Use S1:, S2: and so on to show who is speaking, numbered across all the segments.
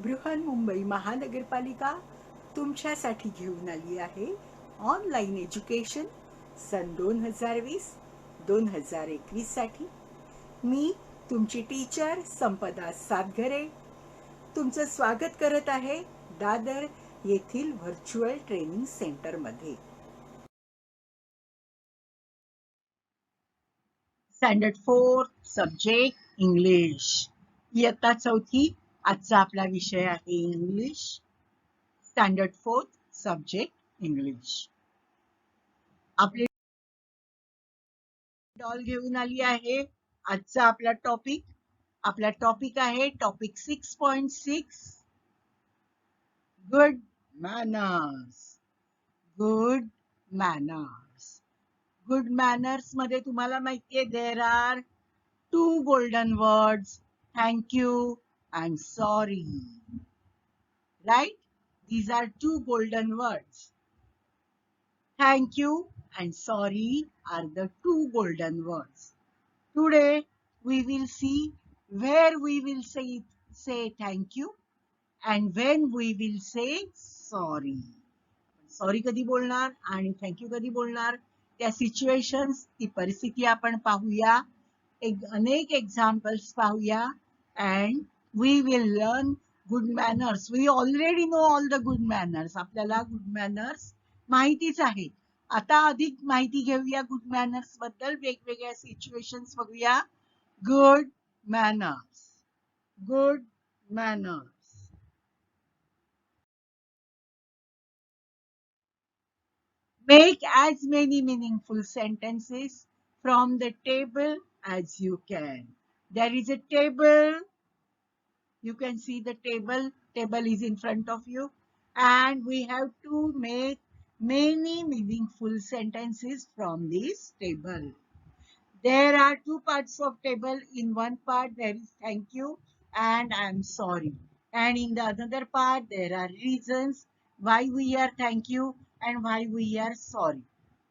S1: बृहन्मुंबई महानगरपालिका तुमच्यासाठी घेऊन आली आहे ऑनलाईन एज्युकेशन सन 2020-2021 साठी. मी तुमची टीचर संपदा सातघरे तुमचं स्वागत करत आहे दादर येथील व्हर्च्युअल ट्रेनिंग सेंटरमध्ये. स्टँडर्ड 4 सब्जेक्ट इंग्लिश, इयत्ता चौथी. आजचा आपला विषय आहे इंग्लिश. Standard 4 subject English. आपली डॉल घेऊन आली आहे. आजचा आपला टॉपिक आहे topic 6.6 good manners. Good manners. Good manners मध्ये तुम्हाला माहितीये there are two golden words, thank you and sorry. Right? These are two golden words. Thank you and sorry are the two golden words. Today we will see where we will say thank you and when we will say sorry. Sorry कधी बोलणार आणि thank you कधी बोलणार, त्या situations, ती परिस्थिती आपण पाहूया. अनेक एक्झाम्पल्स पाहूया and we will learn good manners. We already know all the good manners. आपल्याला good manners माहितीच आहे. आता अधिक माहिती घेऊया गुड मॅनर्स बद्दल. वेगवेगळ्या सिच्युएशन्स बघूया. Good manners. Good manners. Make as many meaningful sentences from the table as you can. There is a table. You can see the table. Table is in front of you. And we have to make many meaningful sentences from this table. There are two parts of table. In one part there is thank you and I am sorry. And in the other part there are reasons why we are thank you and why we are sorry.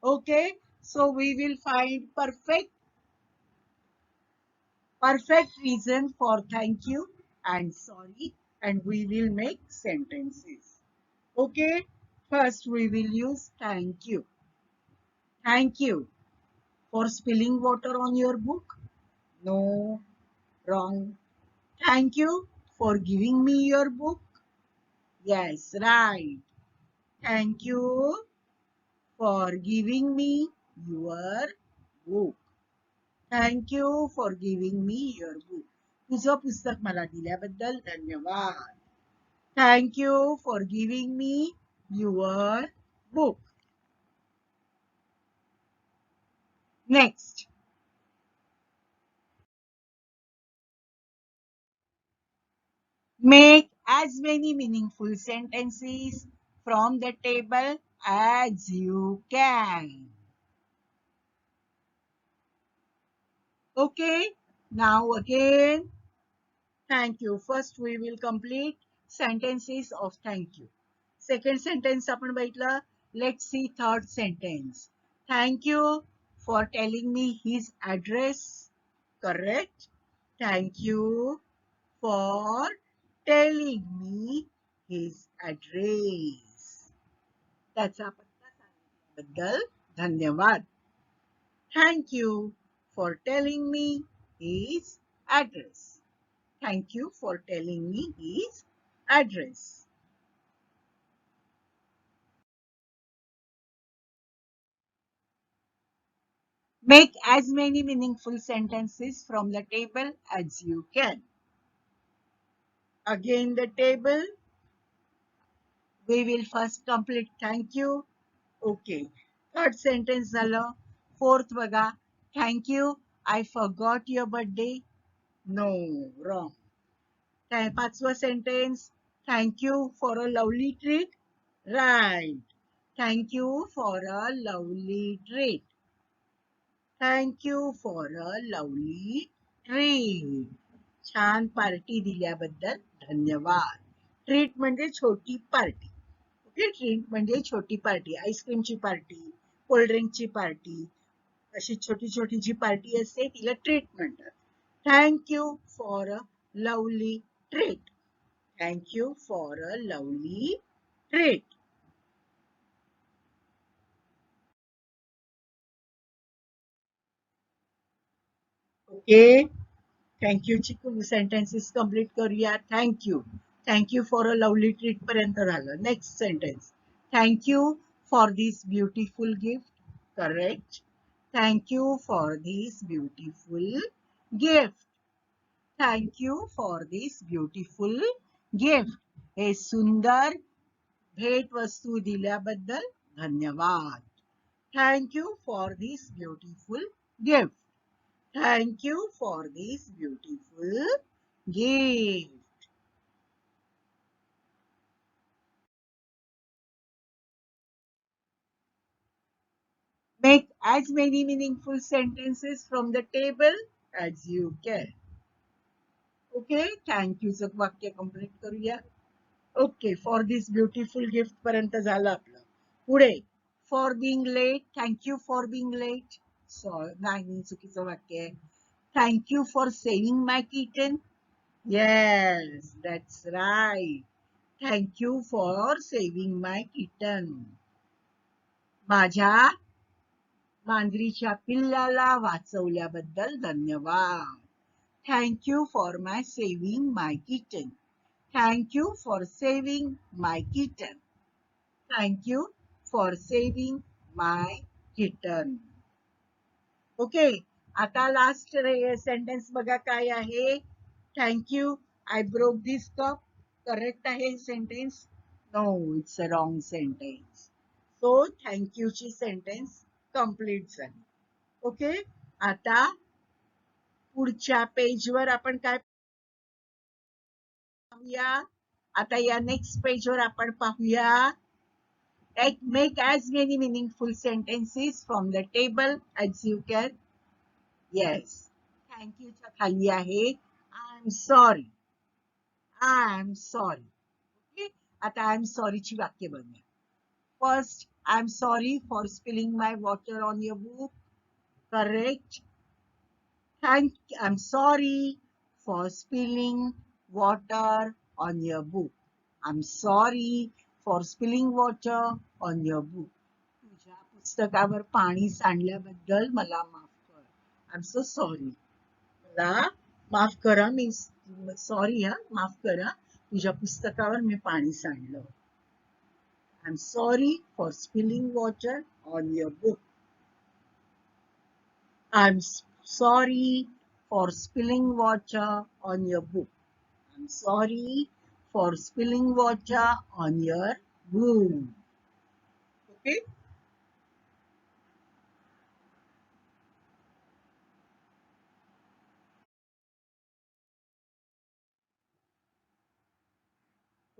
S1: Okay, so we will find perfect reason for thank you and sorry and we will make sentences. Okay, first we will use thank you. Thank you for spilling water on your book. No, wrong. Thank you for giving me your book. Yes, right. Thank you for giving me your book. Thank you for giving me your book. तुझं पुस्तक मला दिल्याबद्दल धन्यवाद. Thank you for giving me your book. Next. Make as many meaningful sentences from the table as you can. Okay, now again, thank you. First we will complete sentences of thank you. Second sentence आपण बघितलं. Let's see third sentence. Thank you for telling me his address. Correct. Thank you for telling me his address. त्याचा पत्ता सांगितल्याबद्दल धन्यवाद. Thank you for telling me his address. Thank you for telling me his address. Make as many meaningful sentences from the table as you can. Again the table. We will first complete thank you. Okay. Third sentence झालं. Fourth बघा. Thank you. I forgot your birthday. No, wrong. पाचवा sentence. Thank you for a lovely treat. Right. Thank you for a lovely treat. Thank you for a lovely treat. छान party दिल्याबद्दल धन्यवाद. Treat म्हणजे छोटी party. Okay, treat म्हणजे छोटी party. आईस्क्रीमची party, कोल्ड्रिंकची पार्टी, अशी छोटी छोटी जी पार्टी असते तिला ट्रीट म्हणतात. Thank you for a lovely treat. Thank you for a lovely treat. Okay. Thank you Chiku. Sentences complete करूया. Thank you. Thank you for a lovely treat पर्यंत झालं. Next sentence. Thank you for this beautiful gift. Correct. Thank you for this beautiful gift. Thank you for this beautiful gift. हे सुंदर भेट वस्तू दिल्याबद्दल धन्यवाद. Thank you for this beautiful gift. Thank you for this beautiful gift. Make as many meaningful sentences from the table as you can. Okay, thank you. चं वाक्य complete करूया. Okay, for this beautiful gift पर्यंत झालं आपलं. पुढे for being late. Thank you for being late. नाही, चुकीचं वाक्य आहे. Thank you for saving my kitten. Yes, that's right. Thank you for saving my kitten. माझ्या मांजरीच्या पिल्लाला वाचवल्याबद्दल धन्यवाद. Thank you for my saving my kitten. Thank you for saving my kitten. Thank you for saving my kitten. Okay. आता last sentence बघा काय आहे. Thank you. I broke this cup. Correct आहे sentence? No, it's a wrong sentence. So thank you ची sentence complete झाली. Okay. आता पुढच्या पेजवर आपण काय पाहूया. आता या नेक्स्ट पेजवर आपण पाहूया. Make as many meaningful sentences from the table as you can. Yes. Thank you च्या खाली आहे I'm sorry. I'm sorry. Okay. आता I'm sorry ची वाक्य बनवूया. First, I'm sorry for spilling my water on your book. Correct. I'm sorry for spilling water on your book. I'm sorry for spilling water on your book. तुझ्या पुस्तकावर पाणी सांडल्याबद्दल मला माफ कर. I am so sorry. मला माफ करा. मी sorry हा. माफ करा. तुझ्या पुस्तकावर मी पाणी सांडलं. I am sorry for spilling water on your book. I'm sorry for spilling water on your book. I'm sorry for spilling water on your book. Okay.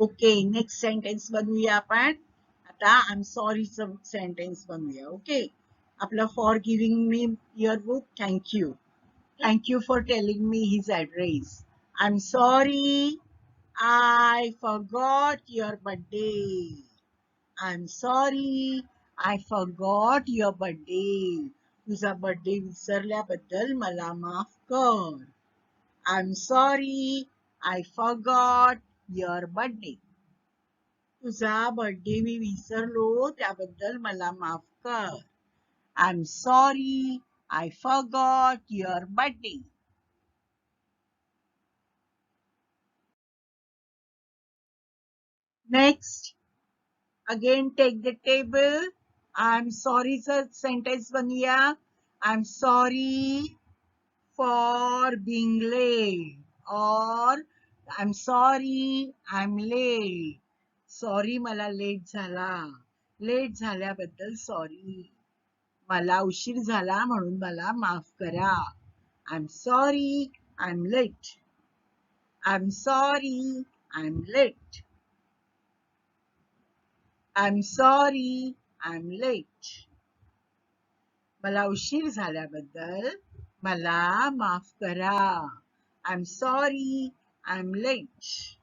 S1: Okay. Next sentence बनवूया आपण. आता I'm sorry चं sentence बनवूया. Okay. आपलं for giving me your book. Thank you. Thank you for telling me his address. I'm sorry I forgot your birthday. I'm sorry I forgot your birthday. तुझा birthday विसरल्याबद्दल मला माफ कर. I'm sorry I forgot your birthday. तुझा birthday मी विसरलो त्याबद्दल मला माफ कर. I'm sorry I forgot your birthday. Next, again take the table. I'm sorry चं sentence बनवूया. I'm sorry for being late, or I'm sorry I'm late. Sorry मला late झाला. लेट झाल्याबद्दल सॉरी. मला उशीर झाला म्हणून मला माफ करा. I'm sorry I'm late. I'm sorry I'm late. I'm sorry I'm late. मला उशीर झाल्याबद्दल मला माफ करा. I'm sorry I'm late.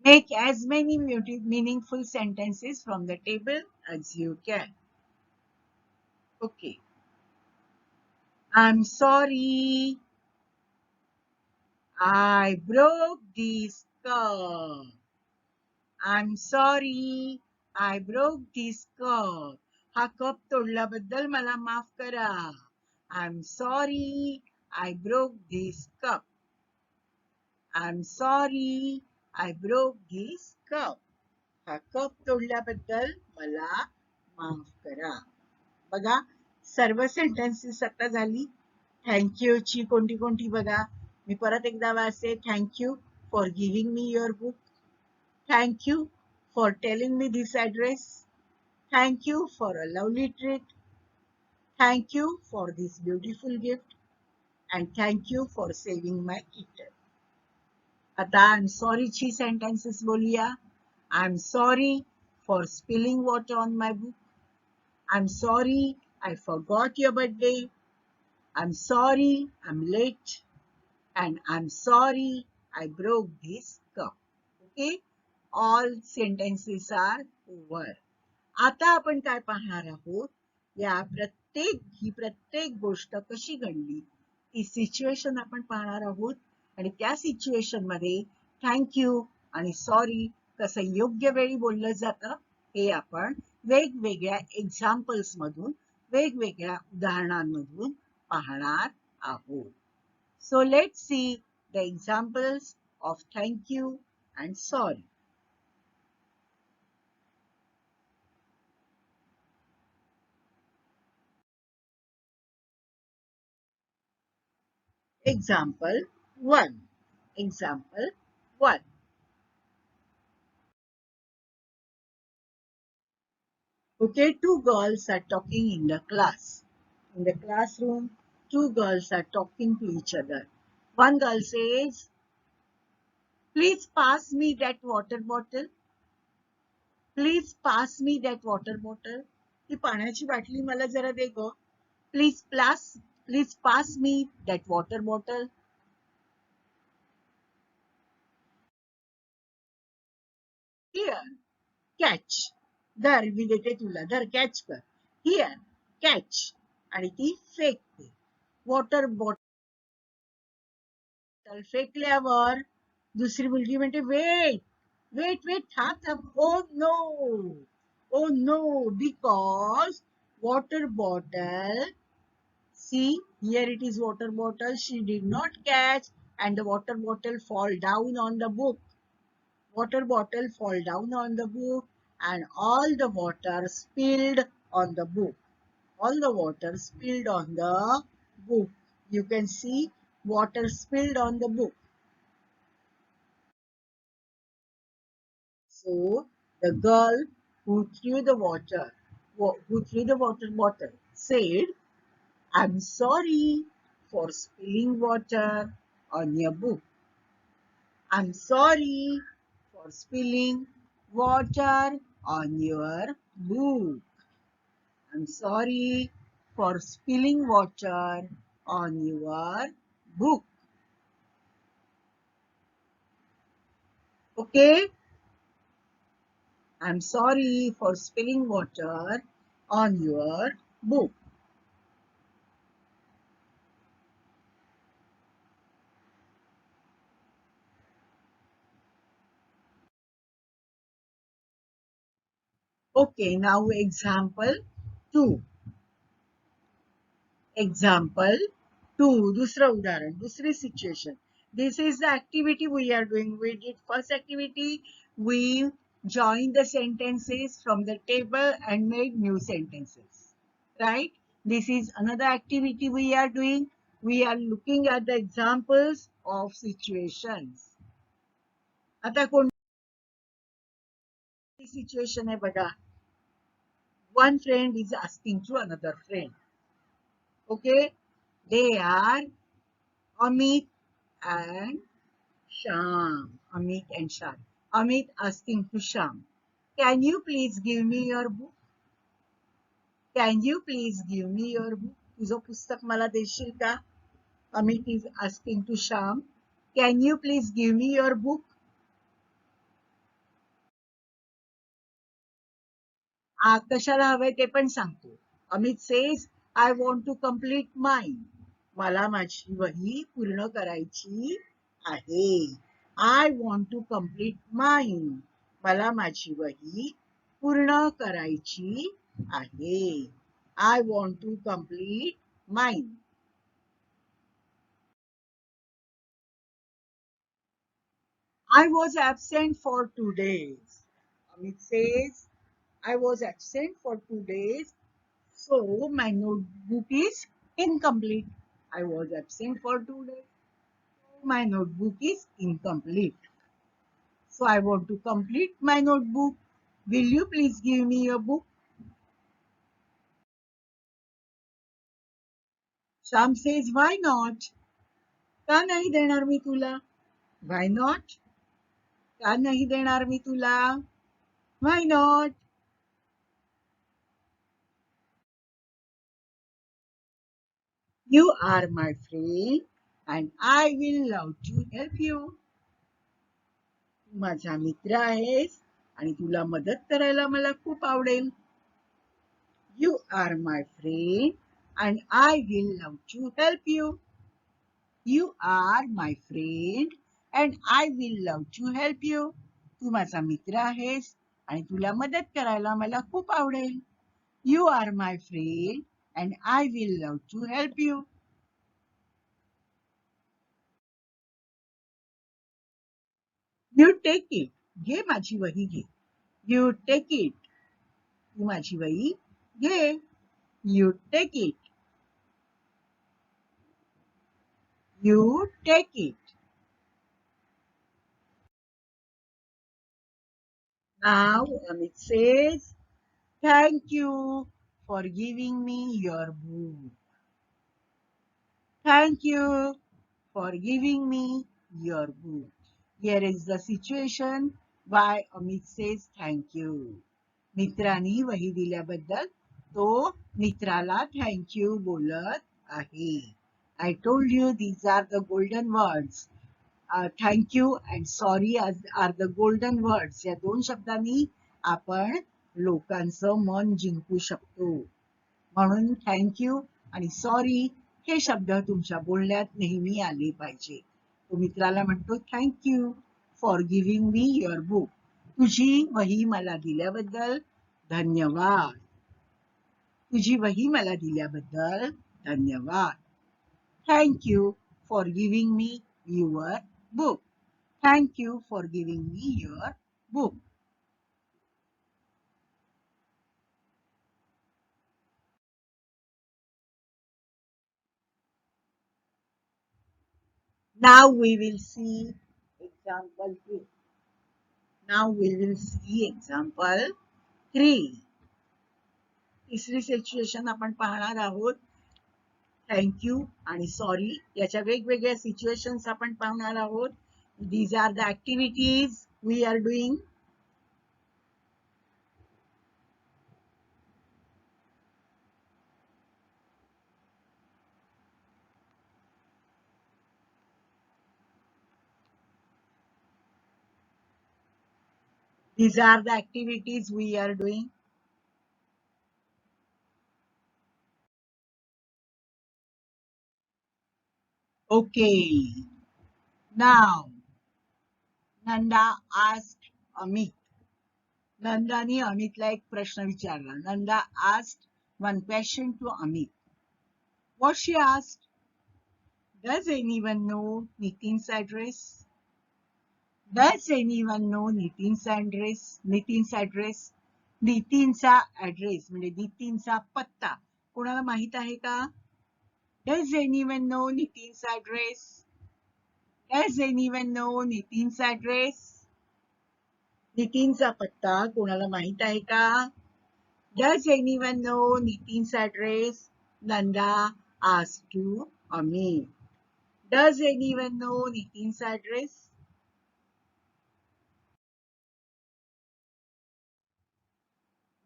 S1: Make as many meaningful sentences from the table as you can. Okay. I'm sorry, I broke this cup. I'm sorry, I broke this cup. हा cup तोडल्याबद्दल मला माफ करा. I'm sorry, I broke this cup. I'm sorry, I broke this cup. हा cup तोडल्याबद्दल मला माफ करा. बघा, सर्व sentences आता झाली. थँक्यू ची कोणती कोणती बघा. मी परत एकदा वाचते. Thank you for giving me your book. Thank you for telling me this address. Thank you for a lovely treat. Thank you for this beautiful gift. And thank you for saving my kitten. आता आय एम सॉरीची sentences बोलूया. I am sorry for spilling water on my book. I'm sorry, I forgot your birthday. I'm sorry, I'm late. And I'm sorry, I broke this cup. Okay? All sentences are over. आता आपण काय पाहणार आहोत? ही प्रत्येक गोष्ट कशी घडली ती सिच्युएशन आपण पाहणार आहोत. आणि त्या सिच्युएशन मध्ये थँक्यू आणि सॉरी कसं योग्य वेळी बोललं जातं हे आपण वेगवेगळ्या एक्झाम्पल्स मधून, वेगवेगळ्या उदाहरणांमधून पाहणार आहोत. So let's see the examples of thank you and sorry. Example 1. Example 1. Okay, two girls are talking in the class. In the classroom, two girls are talking to each other. One girl says, please pass me that water bottle. Please pass me that water bottle. ती पाण्याची बाटली मला जरा दे ग. Please pass me that water bottle. Here, catch. धर मी देते तुला. धर कॅच कर. Here, catch. आणि ती फेकते. वॉटर बॉटल फेकल्यावर दुसरी मुलगी म्हणते वेट वेट वेट थांब थांब. Oh no, oh no, because water bottle, see here it is water bottle, she did not catch and the water bottle fall down on the book. Water bottle fall down on the book and all the water spilled on the book. All the water spilled on the book. You can see water spilled on the book. So the girl who threw the water bottle said, I'm sorry for spilling water on your book. I'm sorry for spilling water on your book. I'm sorry for spilling water on your book. Okay? I'm sorry for spilling water on your book. Okay, now example 2. Example 2. दूसरा उदाहरण, दूसरी situation. This is the activity we are doing. We did first activity. We joined the sentences from the table and made new sentences. Right? This is another activity we are doing. We are looking at the examples of situations. आता कोणती situation आहे बघा. One friend is asking to another friend. Okay? They are Amit and Sham. Amit and Sham. Amit asking to Sham, can you please give me your book? Can you please give me your book? तुझं पुस्तक मला देशील का? Amit is asking to Sham, can you please give me your book? कशाला हवंय ते पण सांगतो. Amit says I want to complete mine. मला माझी वही पूर्ण करायची आहे. I want to complete mine. मला माझी वही पूर्ण करायची आहे. I want to complete mine. I was absent for 2 days. Amit says, I was absent for 2 days, so my notebook is incomplete. I was absent for 2 days, so my notebook is incomplete. So I want to complete my notebook. Will you please give me a book? Sham says, why not? का नाही देणार मी तुला? Why not? का नाही देणार मी तुला? Why not? You are my friend and I will love to help you. तू माझा मित्र आहेस आणि तुला मदत करायला मला खूप आवडेल. You are my friend and I will love to help you. You are my friend and I will love to help you. तू माझा मित्र आहेस आणि तुला मदत करायला मला खूप आवडेल. You are my friend and I will love to help you. You take it. घे माझी वही घे. You take it. तू माझी वही घे. You take it. You take it. Now Amit says, thank you for giving me your book. Thank you for giving me your book. Here is the situation why Amit says thank you. मित्रांनी वही दिल्याबद्दल तो मित्राला thank you बोलत आहे. I told you these are the golden words. Thank you and sorry are the golden words. या दोन शब्दांनी आपण लोकांचं मन जिंकू शकतो. म्हणून थँक्यू आणि सॉरी हे शब्द तुमच्या बोलण्यात नेहमी आले पाहिजे. तो मित्राला म्हणतो thank you for giving me your book. तुझी वही मला दिल्याबद्दल धन्यवाद. तुझी वही मला दिल्याबद्दल धन्यवाद. Thank you for giving me your book. Thank you for giving me your book. Now we will see example 2. Now we will see example 3. तिसरी सिच्युएशन आपण पाहणार आहोत. थँक्यू आणि सॉरी याच्या वेगवेगळ्या सिच्युएशन्स आपण पाहणार आहोत. These are the activities we are doing. These are the activities we are doing. Okay. Now, Nanda asked Amit. नंदानी अमितला एक प्रश्न विचारला. Nanda asked one question to Amit. What she asked? Does anyone know Nitin's address? Does anyone know Nitin's address? Nitin's address? नितीनचा address म्हणजे नितीनचा पत्ता कोणाला माहित आहे का? Does anyone know Nitin's address? Does anyone know Nitin's address? नितीनचा पत्ता कोणाला माहित आहे का? Does anyone know Nitin's address? Nanda asked to Amit. Does anyone know Nitin's address?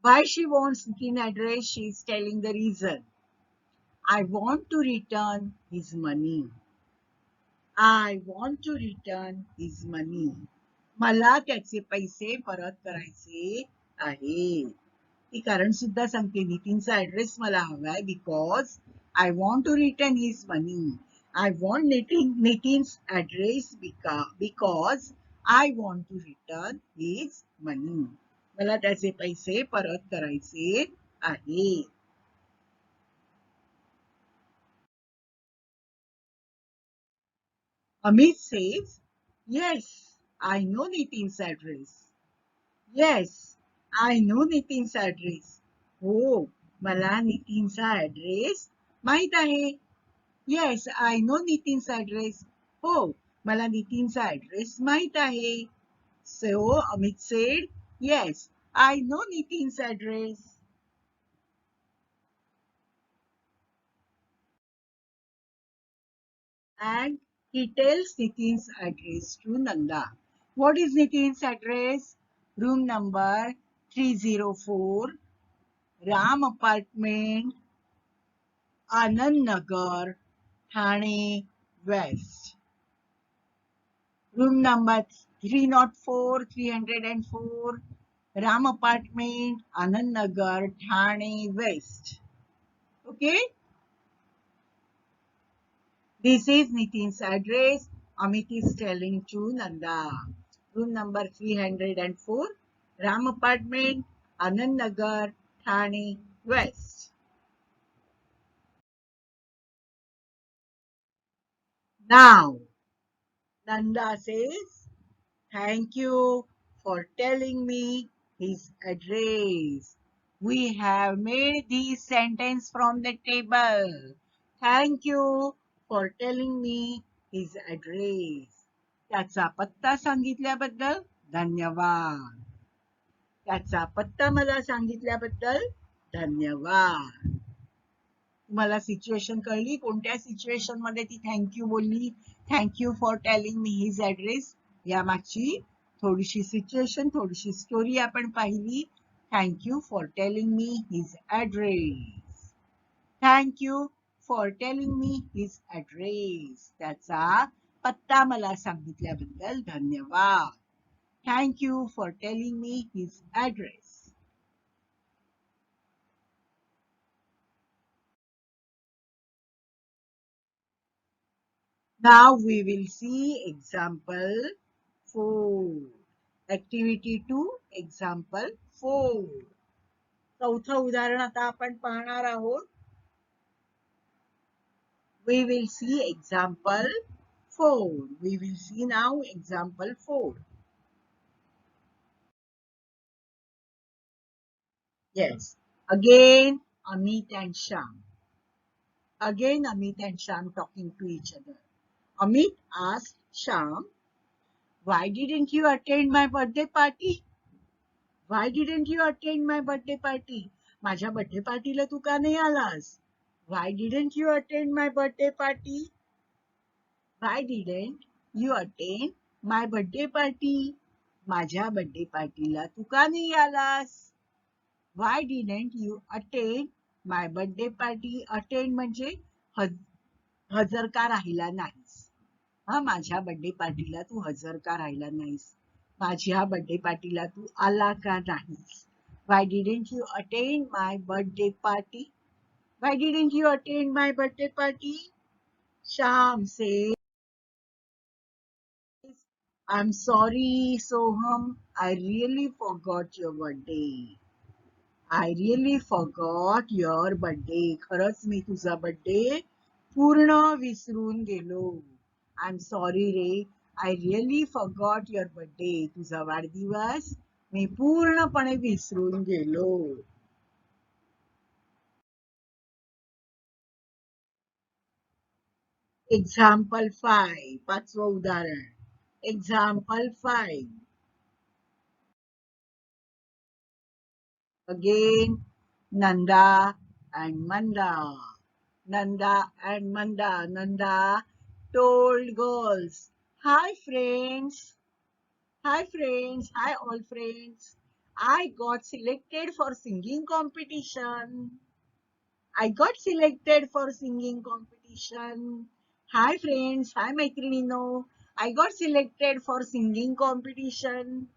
S1: Why she wants Nitin's address? She is telling the reason. I want to return his money. I want to return his money. मला त्याचे पैसे परत करायचे आहे. ती कारण सुद्धा सांगते. नितीनचा ऍड्रेस मला हवाय because I want to return his money. I want Nitin's address because I want to return his money. मला त्याचे पैसे परत करायचे आहेत. Amit says, yes, I know Nitin's address. Yes, I know Nitin's address. हो, मला नितीनचा ऍड्रेस माहित आहे. Yes, I know Nitin's address. हो, मला नितीनचा ऍड्रेस माहित आहे. So, Amit said, yes, I know Nitin's address. And he tells Nitin's address to Nanda. What is Nitin's address? Room number 304, Ram Apartment, Anand Nagar, Thane West. Room number 304, 304, Ram Apartment, Anand Nagar, Thane West. Okay? This is Nitin's address. Amit is telling to Nanda. Room number 304, Ram Apartment, Anand Nagar, Thane West. Now, Nanda says, thank you for telling me his address. We have made this sentence from the table. Thank you for telling me his address. त्याचा पत्ता सांगितल्याबद्दल धन्यवाद. त्याचा पत्ता मला सांगितल्याबद्दल धन्यवाद. तुम्हाला सिच्युएशन कळली? कोणत्या सिच्युएशन मध्ये ती थँक्यू बोलली? Thank you for telling me his address. यामागची थोडीशी सिच्युएशन, थोडीशी स्टोरी आपण पाहिली. Thank you for telling me his address. Thank you for telling me his address. त्याचा पत्ता मला सांगितल्याबद्दल धन्यवाद. Thank you for telling me his address. Now we will see example 4. Activity 2, example 4. चौथं उदाहरण आता आपण पाहणार आहोत. We will see example 4. We will see now example 4. Yes. Again, Amit and Sham. Again, Amit and Sham talking to each other. Amit asked Sham, why didn't you attend my birthday party? Why didn't you attend my birthday party? माझ्या birthday पार्टीला तू का नाही आलास? Why didn't you attend my birthday party? Why didn't you attend my birthday party? माझ्या birthday पार्टीला तू का नाही आलास? Why didn't you attend my birthday party? Attend म्हणजे हजर का राहिला नाहीस? हा, माझ्या बर्थडे पार्टीला तू हजर का राहिला नाहीस? माझ्या बर्थडे पार्टीला तू आला का नाहीस? Why didn't you attend my birthday party? Why didn't you attend my birthday party? Sham says, I'm sorry, Soham. I really forgot your birthday. I really forgot your birthday. खरंच मी तुझा बर्थडे पूर्ण विसरून गेलो. I'm sorry रे. I really forgot your birthday. तुझा वाढदिवस मी पूर्णपणे विसरून गेलो. Example 5. पाचवं उदाहरण. Example 5. Again, Nanda and Manda. Nanda and Manda. Nanda told girls, hi friends. Hi friends. Hi all friends. I got selected for singing competition. I got selected for singing competition. Hi friends. Hi Maitrinino. I got selected for singing competition.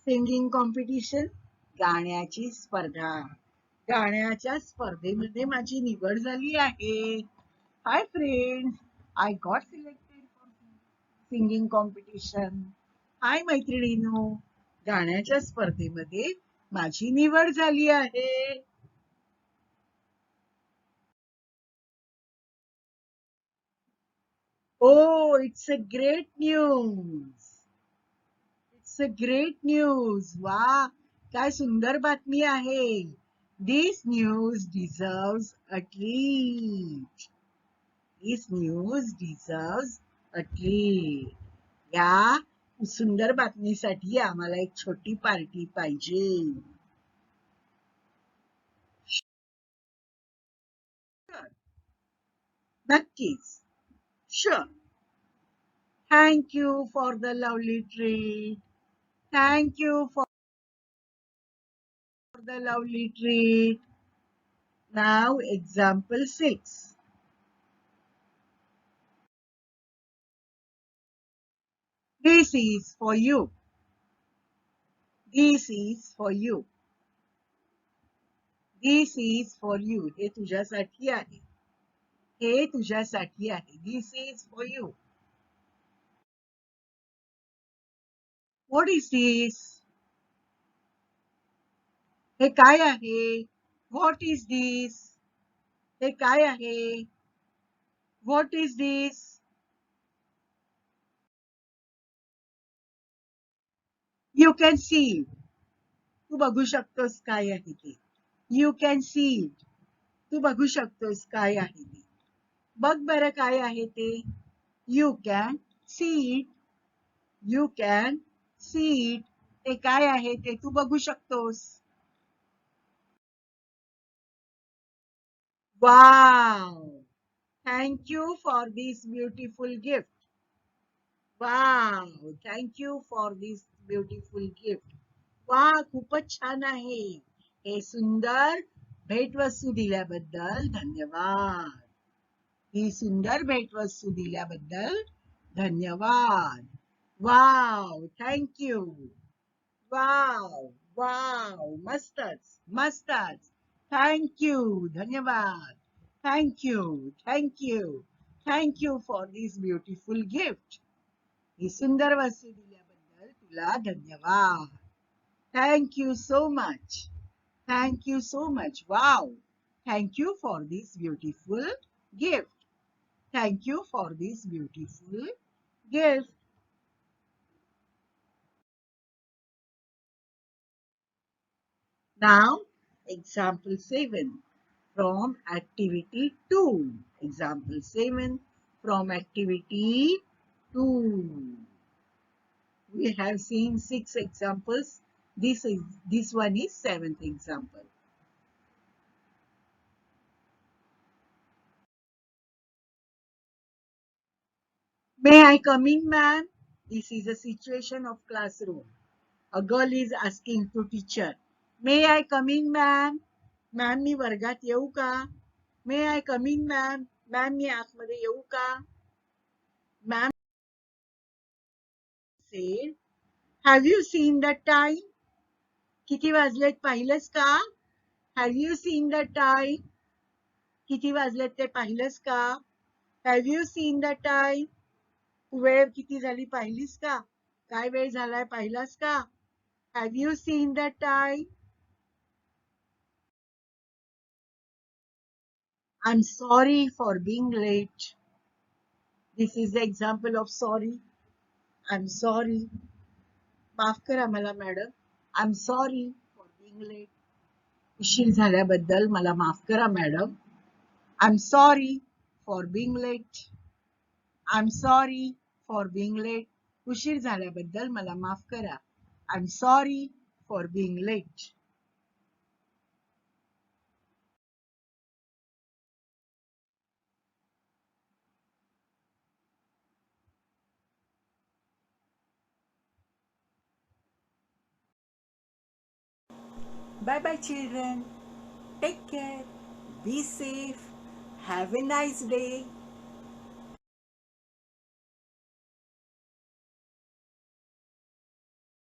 S1: Singing competition. गाण्याची स्पर्धा. गाण्याच्या स्पर्धेमध्ये माझी निवड झाली आहे. Hi friends, I got selected for singing competition. Hi मैत्रिणींनो, गाण्याच्या स्पर्धेमध्ये माझी निवड झाली आहे. Oh, it's a great news. It's a great news. वा, काय सुंदर बातमी आहे. This news deserves a treat. This news deserves a treat. या सुंदर बातमीसाठी आम्हाला एक छोटी पार्टी पाहिजे. नक्कीच. Sure. Thank you for the lovely treat. Thank you for the lovely treat. Now example 6. This is for you. This is for you. This is for you. हे तुझ्यासाठी आहे. हे तुझ्यासाठी आहे. This is for you. What is this? हे काय आहे? What is this? हे काय आहे? What is this? You can see it. तू बघू शकतोस काय आहे ते. You can see it. तू बघू शकतोस काय आहे ते. बघ बरं काय आहे ते. You can see it. You can see it. ते काय आहे ते तू बघू शकतोस. Wow! Thank you for this beautiful gift. Wow! Thank you for this beautiful gift. वा, खूपच छान आहे. हे सुंदर भेटवस्तू दिल्याबद्दल धन्यवाद. ही सुंदर भेटवस्तू दिल्याबद्दल धन्यवाद. वाव, थँक यू. वाव, वाव, मस्तच, मस्तच. थँक यू, धन्यवाद. Thank you, thank you, thank you for this beautiful gift. ही सुंदर वस्तू दिल्याबद्दल तुला धन्यवाद. Thank you so much. Thank you so much. Wow. Thank you for this beautiful gift. Thank you for this beautiful gift. Now, example 7 from activity 2. Example 7 from activity 2. We have seen 6 examples. This one is 7th example. May I come in, ma'am? This is a situation of classroom. A girl is asking to teacher, May I come in, ma'am? Ma'am मी वर्गात येऊ का? May I come in, ma'am? Ma'am मी आतमध्ये येऊ का? Ma'am said, Have you seen the time? किती वाजलेत पाहिलंस का? Have you seen the time? किती वाजलेत ते पाहिलंस का? Have you seen the time? वेळ किती झाली पाहिलीस का? काय वेळ झालाय पाहिलास का? Have you seen the time? I'm sorry for being late. This is the example of sorry. I'm sorry. माफ करा मला madam. I'm sorry for being late. उशीर झाल्याबद्दल मला माफ करा madam. I'm sorry for being late. I'm sorry for being late. उशीर झाल्याबद्दल मला माफ करा. I'm sorry for being late. Bye bye children. Take care. Be safe. Have a nice day.